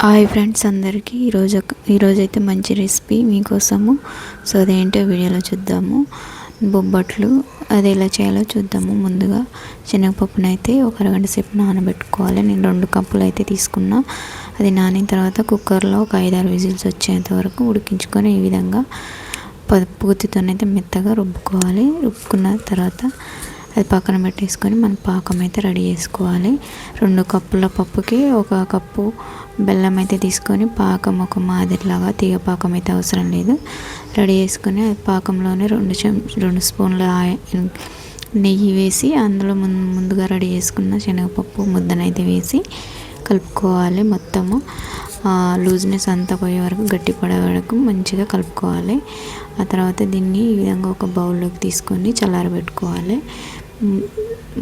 Hi friends అందరికీ ఈరోజైతే మంచి రెసిపీ మీకోసము. సో అదేంటో వీడియోలో చూద్దాము. బొబ్బట్లు అది ఎలా చేయాలో చూద్దాము. ముందుగా శనగపప్పునైతే ఒక అరగంట సేపు నానబెట్టుకోవాలి. నేను 2 కప్పులు అయితే తీసుకున్నా. అది నానిన తర్వాత కుక్కర్లో ఒక 5-6 విజిల్స్ వచ్చేంత వరకు ఉడికించుకొని ఈ విధంగా పూతితోనైతే మెత్తగా రుబ్బుకోవాలి. రుబ్బుకున్న తర్వాత అది పక్కన పెట్టేసుకొని మన పాకం అయితే రెడీ చేసుకోవాలి. 2 కప్పుల పప్పుకి 1 కప్పు బెల్లం అయితే తీసుకొని పాకం ఒక మాదిరిలాగా, తీగ పాకం అయితే అవసరం లేదు, రెడీ చేసుకొని అది పాకంలోనే 2 స్పూన్ల నెయ్యి వేసి అందులో ముందుగా రెడీ చేసుకున్న శనగపప్పు ముద్దనైతే వేసి కలుపుకోవాలి. మొత్తము లూజ్నెస్ అంతా పోయే వరకు, గట్టి పడే వరకు మంచిగా కలుపుకోవాలి. ఆ తర్వాత దీన్ని ఈ విధంగా ఒక బౌల్లోకి తీసుకొని చల్లారబెట్టుకోవాలి.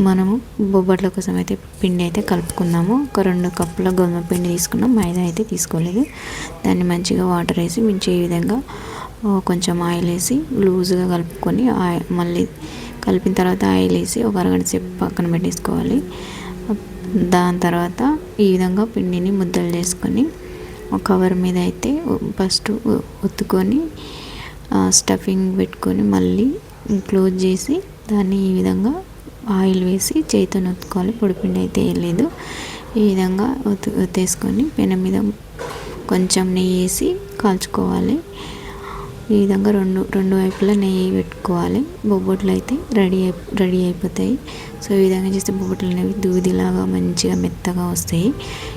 మనము బొబ్బట్ల కోసం అయితే పిండి అయితే కలుపుకుందాము. ఒక 2 కప్పుల గోధుమ పిండి తీసుకున్నాం, మైదా అయితే తీసుకోలేదు. దాన్ని మంచిగా వాటర్ వేసి ఈ విధంగా కొంచెం ఆయిల్ వేసి లూజ్గా కలుపుకొని మళ్ళీ కలిపిన తర్వాత ఆయిల్ వేసి ఒక అరగంట సేపు పక్కన పెట్టేసుకోవాలి. దాని తర్వాత ఈ విధంగా పిండిని ముద్దలు చేసుకొని ఒక కవర్ మీద అయితే ఫస్ట్ ఒత్తుకొని స్టఫింగ్ పెట్టుకొని మళ్ళీ క్లోజ్ చేసి దాన్ని ఈ విధంగా ఆయిల్ వేసి చేతితో ఒత్తుకోవాలి. పొడిపిండి అయితే వేయలేదు. ఈ విధంగా ఒత్తేసుకొని పెనం మీద కొంచెం నెయ్యి వేసి కాల్చుకోవాలి. ఈ విధంగా రెండు వైపులా నెయ్యి పెట్టుకోవాలి. బొబ్బట్లు అయితే రెడీ అయిపోతాయి. సో ఈ విధంగా చేస్తే బొబ్బట్లు అనేవి దూదిలాగా మంచిగా మెత్తగా వస్తాయి.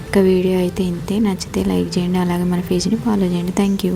ఇంకా వీడియో అయితే ఇంతే. నచ్చితే లైక్ చేయండి, అలాగే మన పేజ్ని ఫాలో చేయండి. Thank you.